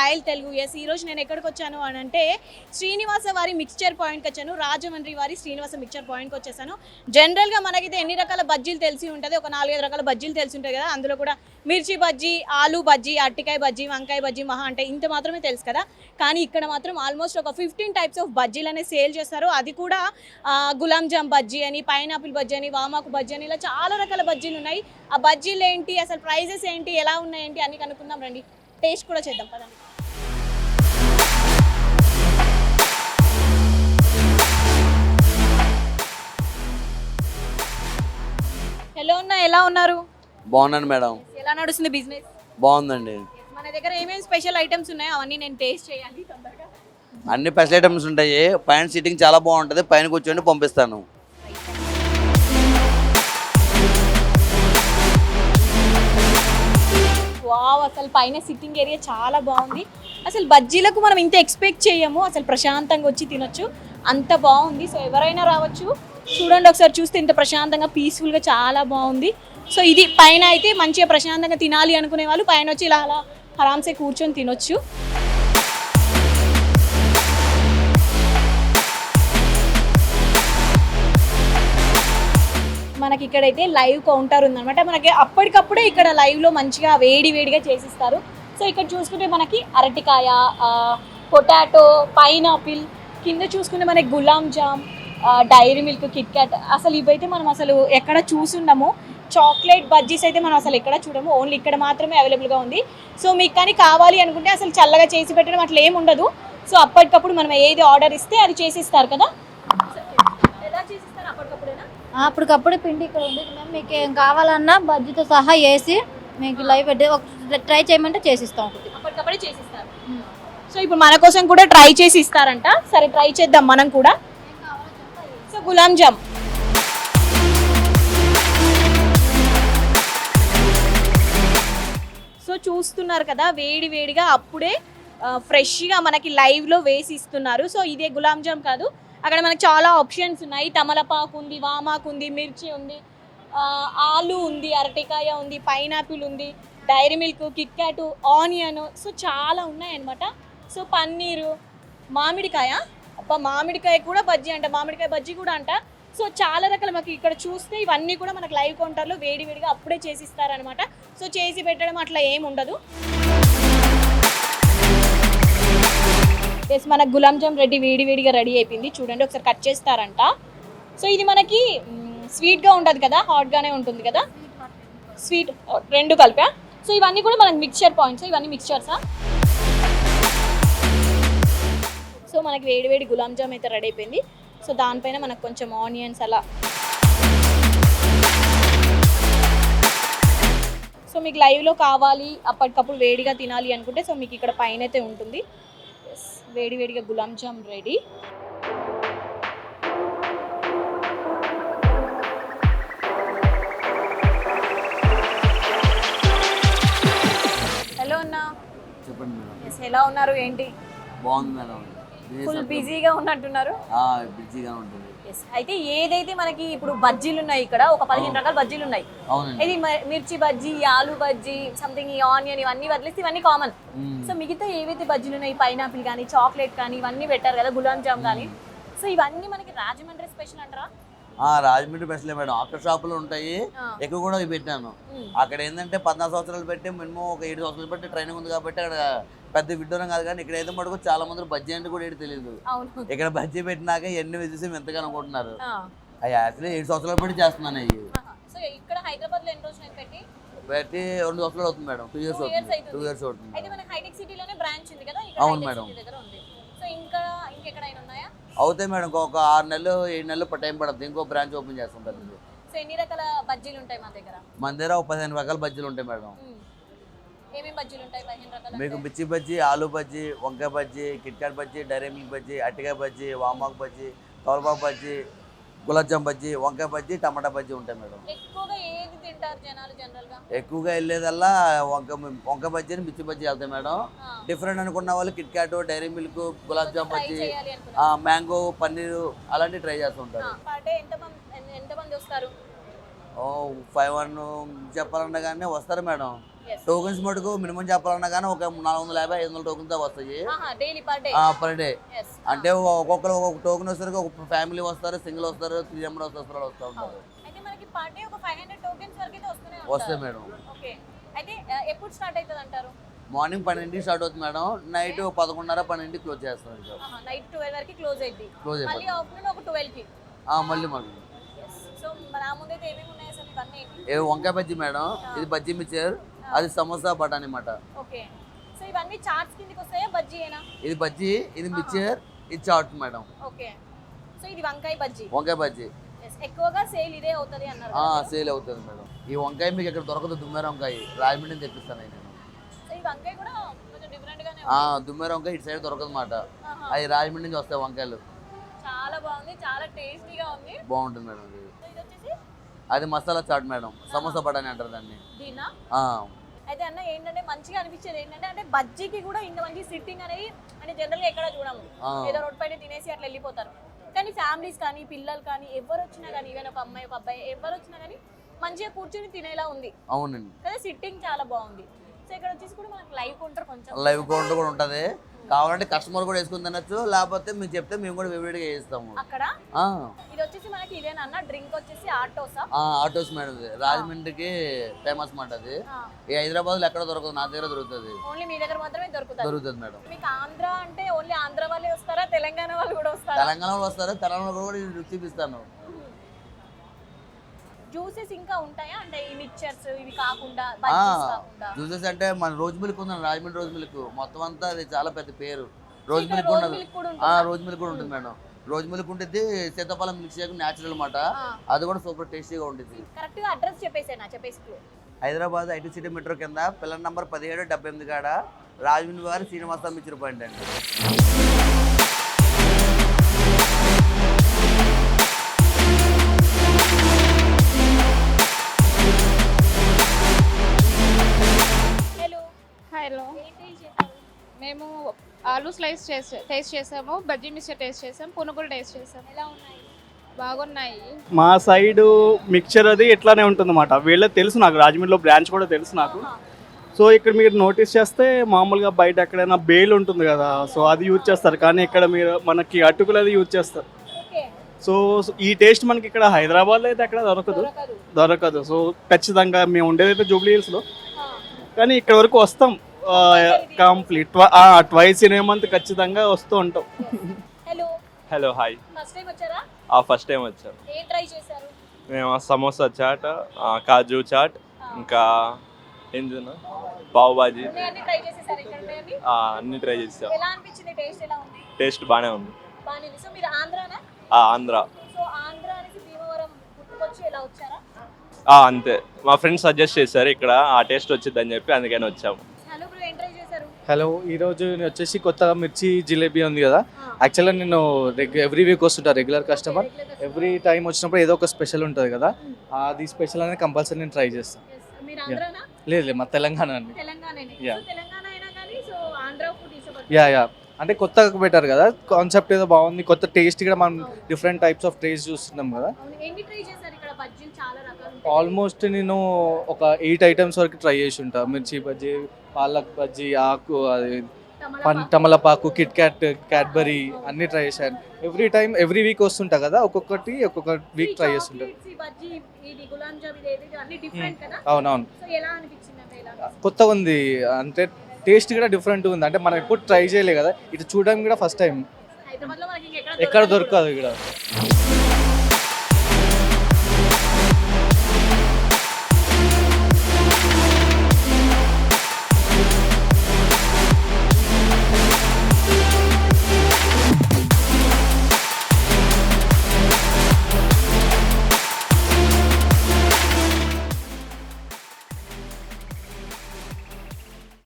Style Telugu. ఈ రోజు నేను ఎక్కడికి వచ్చాను అని అంటే శ్రీనివాస వారి మిక్స్చర్ పాయింట్కి వచ్చాను. రాజమండ్రి వారి శ్రీనివాస మిక్స్చర్ పాయింట్కి వచ్చేసాను. జనరల్గా మనకైతే ఎన్ని రకాల బజ్జీలు తెలిసి ఉంటుంది, ఒక 4-5 రకాల బజ్జీలు తెలిసి ఉంటాయి కదా. అందులో కూడా మిర్చి బజ్జీ, ఆలు బజ్జీ, అట్టికాయ బజ్జీ, వంకాయ బజ్జీ మహా అంటే ఇంత మాత్రమే తెలుసు కదా. కానీ ఇక్కడ మాత్రం ఆల్మోస్ట్ ఒక 15 టైప్స్ ఆఫ్ బజ్జీలు అనేది సేల్ చేస్తారు. అది కూడా గులాబ్ జామ్ బజ్జీ అని, పైనాపిల్ బజ్జీ అని, వామాకు బజ్జీ అని, ఇలా చాలా రకాల బజ్జీలు ఉన్నాయి. ఆ బజ్జీలు ఏంటి, అసలు ప్రైజెస్ ఏంటి, ఎలా ఉన్నాయేంటి అని కనుక్కుందాం రండి. టేస్ట్ కూడా చేద్దాం పదండి. హలో అన్న, ఎలా ఉన్నారు? బాగున్నాను మేడం. ఎలా నడుస్తుంది బిజినెస్? బాగుందండి. మన దగ్గర ఏమేమి స్పెషల్ ఐటమ్స్ ఉన్నాయో అవన్నీ నేను టేస్ట్ చేయాలి తొందరగా. అన్ని స్పెషల్ ఐటమ్స్ ఉంటాయి. పైన సీటింగ్ చాలా బాగుంటుంది. పైన కూర్చొని పంపిస్తాను. వావ్, అసలు పైన సిట్టింగ్ ఏరియా చాలా బాగుంది. అసలు బజ్జీలకు మనం ఇంత ఎక్స్పెక్ట్ చేయము, అసలు ప్రశాంతంగా వచ్చి తినొచ్చు, అంత బాగుంది. సో ఎవరైనా రావచ్చు. చూడండి ఒకసారి, చూస్తే ఇంత ప్రశాంతంగా పీస్ఫుల్గా చాలా బాగుంది. సో ఇది పైన అయితే మంచిగా ప్రశాంతంగా తినాలి అనుకునే వాళ్ళు పైన వచ్చి ఇలా అలా ఆరామ్సే కూర్చొని తినొచ్చు. మనకి ఇక్కడైతే లైవ్ కౌంటర్ ఉందన్నమాట. మనకి అప్పటికప్పుడే ఇక్కడ లైవ్లో మంచిగా వేడిగా చేసిస్తారు. సో ఇక్కడ చూసుకుంటే మనకి అరటికాయ, పొటాటో, పైనాపిల్, కింద చూసుకుంటే మనకి gulab jam, Dairy Milk, KitKat, అసలు ఇవైతే మనం అసలు ఎక్కడ చూసుండము. చాక్లెట్ బజ్జీస్ అయితే మనం అసలు ఎక్కడ చూడము, ఓన్లీ ఇక్కడ మాత్రమే అవైలబుల్గా ఉంది. సో మీకు కానీ కావాలి అనుకుంటే అసలు చల్లగా చేసి పెట్టడం అట్లా ఏమి ఉండదు. సో అప్పటికప్పుడు మనం ఏది ఆర్డర్ ఇస్తే అది చేసిస్తారు కదా. ఎలా చేసిస్తారు? అప్పటికప్పుడేనా? అప్పటికప్పుడు పిండి ఇక్కడ ఉంది మేము, మీకు ఏం కావాలన్నా బజ్జీతో సహా వేసి మీకు లైవ్ పెట్టి ట్రై చేయమంటే చేసిస్తాం. అప్పటికప్పుడే చేసిస్తారు. సో ఇప్పుడు మన కోసం కూడా ట్రై చేసి ఇస్తారంట. సరే ట్రై చేద్దాం మనం కూడా. సో గులాబ్ జామ్, సో చూస్తున్నారు కదా, వేడిగా అప్పుడే ఫ్రెష్గా మనకి లైవ్లో వేసి ఇస్తున్నారు. సో ఇదే గులాబ్ జామ్ కాదు, అక్కడ మనకి చాలా ఆప్షన్స్ ఉన్నాయి. తమలపాకు ఉంది, వామాకు ఉంది, మిర్చి ఉంది, ఆలు ఉంది, అరటికాయ ఉంది, పైనాపిల్ ఉంది, Dairy Milk, KitKat, onion, so చాలా ఉన్నాయన్నమాట. సో పన్నీరు, మామిడికాయ, మామిడికాయ కూడా బజ్జీ అంట, మామిడికాయ బజ్జీ కూడా అంట. సో చాలా రకాల మనకి ఇక్కడ చూస్తే ఇవన్నీ కూడా మనకు లైవ్ కౌంటర్లో వేడిగా అప్పుడే చేసిస్తారనమాట. సో చేసి పెట్టడం అట్లా ఏమి ఉండదు. ఎస్, మనకు గులాబ్ జామ్ వేడిగా రెడీ అయిపోయింది. చూడండి ఒకసారి కట్ చేస్తారంట. సో ఇది మనకి స్వీట్గా ఉంటుంది కదా, హాట్గానే ఉంటుంది కదా, స్వీట్ రెండు కలిపా. సో ఇవన్నీ కూడా మనకి మిక్స్చర్ పాయింట్స్, ఇవన్నీ మిక్స్చర్సా. సో మనకి వేడి గులాబ్ జామ్ అయితే రెడీ అయిపోయింది. సో దానిపైన మనకు కొంచెం ఆనియన్స్ అలా. సో మీకు లైవ్లో కావాలి, అప్పటికప్పుడు వేడిగా తినాలి అనుకుంటే సో మీకు ఇక్కడ పైన అయితే ఉంటుంది. వేడిగా గులాబ్ జామ్ రెడీ. హలో అన్న, చెప్పండి మేడం. ఎస్, ఎలా ఉన్నారు? ఏంటి బాగుంది మేడం. ఫుల్ బిజీగా ఉన్నట్టున్నారు? బిజీగా ఉంటుంది. ఎస్, అయితే ఏదైతే మనకి ఇప్పుడు బజ్జీలు ఉన్నాయి, ఇక్కడ ఒక 15 రకాల బజ్జీలు ఉన్నాయి. ఇది మిర్చి బజ్జీ, ఆలు బజ్జీ, సంథింగ్ ఈ ఆనియన్, ఇవన్నీ వదిలేస్తే ఇవన్నీ కామన్. సో మిగతా ఏవైతే బజ్జీలు ఉన్నాయి, పైనాపిల్ కానీ, చాక్లెట్ కానీ, ఇవన్నీ పెట్టారు కదా, గులాబ్ జామ్ కానీ. సో ఇవన్నీ మనకి రాజమండ్రి స్పెషల్ అంటారా? Rajahmundry special madam. అక్కడ షాపులు ఉంటాయి, ఎక్కువ కూడా పెట్టాను. అక్కడ ఏంటంటే 14 సంవత్సరాలు పెట్టి మినిమం ఒక 7 సంవత్సరాలు పెట్టి ట్రైనింగ్ ఉంది కాబట్టి అక్కడ పెద్ద విడ్డూరం కాదు. కానీ ఇక్కడ అయితే మటుకు చాలా మంది బజ్జీ అంటే కూడా ఏంటి తెలియదు. ఇక్కడ బజ్జీ పెట్టినాక ఎన్ని విజయసం ఎంతగా అనుకుంటున్నారు. అవి యాక్చువల్లీ 7 సంవత్సరాలు పెట్టి చేస్తున్నాను. అవి ఇక్కడ హైదరాబాద్ లో ఎన్ని రోజులు పెట్టి 2 సంవత్సరాలు అవుతుంది మేడం. 2 ఇయర్స్ అవుతుంది. అయితే మనకి హైటెక్ సిటీలోనే బ్రాంచ్ ఉంది కదా. అవును మేడం. సో ఇంకా ఇంకెక్కడైనా ఉన్నాయా? అవుతాయి మేడం. ఇంకొక 6 నెలలు 7 నెలలు టైం పడుతుంది. ఇంకో బ్రాంచ్ ఓపెన్ చేస్తుంటారు. సో ఎన్ని రకాల బజ్జీలు ఉంటాయి మన దగ్గర? మన దగ్గర 15 రకాల బజ్జీలు ఉంటాయి మేడం. ఏమేమి బజ్జీలు ఉంటాయి? 15 రకాలు. మీకు మిర్చి బజ్జీ, ఆలు బజ్జీ, వంకాయ bajji, KitKat bajji, Dairy Milk bajji, అట్టికాయ బజ్జీ, వామాకు బజ్జీ, తమలపాకు బజ్జీ, గులాబ్ జామ్ బజ్జీ, వంకాయ బజ్జీ, టమాటా బజ్జీ ఉంటాయి మేడం. ఎక్కువగా ఏది తింటారు జనాలు జనరల్ గా? ఎక్కువగా వెళ్ళేదల్లా వంకాయ బజ్జీ, మిర్చి బజ్జీ వెళ్తాయి మేడం. డిఫరెంట్ అనుకున్న వాళ్ళు KitKat, Dairy Milk, gulab jam bajji, mango, పన్నీరు అలాంటివి ట్రై చేస్తుంటారు. ఎంతమంది వస్తారు? 5-1 చెప్పాలన్నా కానీ వస్తారు మేడం. టోకెన్స్ మటుకు మినిమం చెప్పాలన్నా కానీ ఒక 450-500 టోకెన్స్ దాకా వస్తాయి daily per day. Per day. అంటే ఒక్కొక్కరు ఒక్కొక్క టోకెన్ వస్తారు, ఒక ఫ్యామిలీ వస్తారు, సింగిల్ వస్తారు, 3 మెంబర్స్ వస్తారు, వస్తూ ఉంటారు. అయితే మనకి పర్ డే ఒక 500 టోకెన్స్ వరకు అయితే వస్తాయి మేడం. ఓకే. అయితే ఎప్పుడు స్టార్ట్ అవుతుంది అంటారు? మార్నింగ్ 12 స్టార్ట్ అవుతుంది మేడం, నైట్ 11:30-12 క్లోజ్ చేస్తారు. నైట్ 12 వరకు క్లోజ్ అయింది, మళ్ళీ ఆఫ్టర్నూన్ ఒక 12 కి మళ్ళీ మాకు. సో నా ముందైతే ఏమేమి ఉన్నాయి అసలు ఇవన్నీ? వంకాయ బజ్జీ మేడం, ఇది బజ్జీ మిక్చర్, అది సమోసా బఠానీ అన్నమాట. ఓకే. సో ఇవన్నీ చాట్స్ కిందకి వస్తాయా, బజ్జీయేనా? ఇది బజ్జీ, ఇది మిక్చర్, ఇది చాట్ మేడం. ఓకే. సో ఇది వంకాయ బజ్జీ. వంకాయ బజ్జీ ఎక్కువగా సేల్ ఇదే అవుతుంది అన్నారు. సేల్ అవుతుంది మేడం. ఈ వంకాయ మీకు ఇక్కడ దొరకదు, దుమ్మేర వంకాయ, రాజమండ్రి తెప్పిస్తాను నేను. సో ఈ వంకాయ కూడా కొంచెం డిఫరెంట్ గానే దుమ్మేర వంకాయ ఇటు సైడ్ దొరకదు అన్నమాట, అది రాజమండ్రి నుంచి వస్తాయి వంకాయలు. చాలా బాగుంది, చాలా టేస్టీగా ఉంది. బాగుంటుంది మేడం. ఇది వచ్చేసి అది మసాలా చాట్ మేడం, సమోసా బఠానీ అంటారు దాన్ని. దీనా? అయితే అన్న ఏంటంటే మంచిగా అనిపించేది ఏంటంటే అంటే బజ్జీకి కూడా ఇంత మంచి సిట్టింగ్ అనేది అంటే జనరల్గా ఎక్కడ చూడము, ఏదో రోడ్ పైన తినేసి అట్లా వెళ్ళిపోతారు. కానీ ఫ్యామిలీస్ కానీ పిల్లలు కానీ ఎవరు వచ్చినా కానీ ఈవెన్ ఒక అమ్మాయి ఒక అబ్బాయి ఎవరు వచ్చినా కానీ మంచిగా కూర్చొని తినేలా ఉంది. అవునండి. కదా సిట్టింగ్ చాలా బాగుంది. సో ఇక్కడ వచ్చేసి కూడా మనకు లైవ్ కౌంటర్, కొంచెం లైవ్ కౌంటర్ కూడా ఉంటుంది. కావాలంటే కస్టమర్ కూడా వేసుకుని తినచ్చు, లేకపోతే మేము చెప్తే మేము కూడా విడివిడిగా వేస్తాము అక్కడ. ఇది వచ్చేసి మనకి ఇదేనన్న డ్రింక్ వచ్చేసి ఆటోసా? Autos madam. ఇది రాజమండ్రికి ఫేమస్ మాట. అది ఈ హైదరాబాద్ లో ఎక్కడ దొరకదు, నా దగ్గర దొరుకుతుంది. ఓన్లీ మీ దగ్గర మాత్రమే దొరుకుతుంది మేడం. మీకు ఆంధ్ర అంటే ఓన్లీ ఆంధ్ర వాళ్ళే వస్తారా, తెలంగాణ వాళ్ళు కూడా వస్తారా? తెలంగాణ వాళ్ళు వస్తారు, తెలంగాణ కూడా రుచి చూపిస్తాను. జ్యూసెస్ ఇంకా ఉంటాయా అంటే ఈ మిక్చర్స్ ఇవి కాకుండా? జ్యూసెస్ అంటే మన రోజ్ మిల్క్ ఉందండి, రాజమండ్రి రోజ్ మిల్క్ మొత్తం అంతా అది చాలా పెద్ద పేరు. రోజ్ మిల్క్ ఉండదు, రోజ్ మిల్క్ కూడా ఉంటుంది మేడం. రోజ్ మిల్క్ ఉంటుంది, సీతాఫలం మిల్క్ షేక్ న్యాచురల్ మాట, అది కూడా సూపర్ టేస్టీగా ఉంటుంది. కరెక్ట్ గా అడ్రస్ చెప్పేసేనా? చెప్పేసి హైదరాబాద్ ఐటీ సిటీ మెట్రో కింద పిల్లర్ నంబర్ 1778 కాడ రాజమండ్రి వారి శ్రీనివాస మిక్చర్ పాయింట్ అండి. హలో, మేము ఆలూ స్లైస్ టేస్ట్ చేసాము, బజ్జీ మిక్చర్ టేస్ట్ చేసాము, పునుగులు టేస్ట్ చేసాము. ఎలా ఉన్నాయి? బాగున్నాయి. మా సైడు మిక్చర్ అది ఇట్లానే ఉంటుంది అన్నమాట. వీళ్ళకి తెలుసు, నాకు రాజమండ్రిలో బ్రాంచ్ కూడా తెలుసు నాకు. సో ఇక్కడ మీరు నోటీస్ చేస్తే మామూలుగా బయట ఎక్కడైనా బేల్ ఉంటుంది కదా, సో అది యూజ్ చేస్తారు. కానీ ఇక్కడ మీరు మనకి అటుకులు అది యూజ్ చేస్తారు. సో ఈ టేస్ట్ మనకి ఇక్కడ హైదరాబాద్లో అయితే ఎక్కడ దొరకదు. సో ఖచ్చితంగా మేము ఉండేది అయితే జూబ్లీ హిల్స్లో, కానీ ఇక్కడ వరకు వస్తాం complete twice in a month ఖచ్చితంగా వస్తూ ఉంటాం. Hello hi. ఫస్ట్ టైం వచ్చారు. మేము సమోసా చాట్, కాజు చాట్, ఇంకా ఏంటి పావ్ బాజీ అన్ని ట్రై చేసాం. టేస్ట్ బాగానే ఉంది. ఆంధ్ర. అంతే, మా ఫ్రెండ్స్ సజెస్ట్ చేశారు ఇక్కడ ఆ టేస్ట్ వచ్చిందని చెప్పి, అందుకని వచ్చాము. హలో, ఈరోజు నేను వచ్చేసి కొత్తగా మిర్చి జిలేబీ ఉంది కదా, యాక్చువల్గా నేను ఎవ్రీ వీక్ వస్తుంటా, రెగ్యులర్ కస్టమర్. ఎవ్రీ టైం వచ్చినప్పుడు ఏదో ఒక స్పెషల్ ఉంటుంది కదా, అది స్పెషల్ అనేది కంపల్సరీ నేను ట్రై చేస్తాను. లేదు మా తెలంగాణ అండి. యా అంటే కొత్తగా పెట్టారు కదా, కాన్సెప్ట్ ఏదో బాగుంది, కొత్త టేస్ట్ కూడా మనం డిఫరెంట్ టైప్స్ ఆఫ్ టేస్ట్ చూస్తున్నాం కదా. ఆల్మోస్ట్ నేను ఒక 8 ఐటమ్స్ వరకు ట్రై చేసి ఉంటా. మిర్చి బజ్జీ, పాలక్ బజ్జీ, ఆకు, అది తమలపాకు, కిట్ క్యాట్, క్యాడ్బరీ అన్ని ట్రై చేశాను. ఎవ్రీ వీక్ వస్తుంటా కదా, ఒక్కొక్క వీక్ ట్రై చేస్తుంటా. అవునవును, కొత్తగా ఉంది అంటే టేస్ట్ కూడా డిఫరెంట్ ఉంది. అంటే మనం ఎప్పుడు ట్రై చేయలే కదా, ఇటు చూడడం కూడా ఫస్ట్ టైం, ఎక్కడ దొరకదు ఇక్కడ.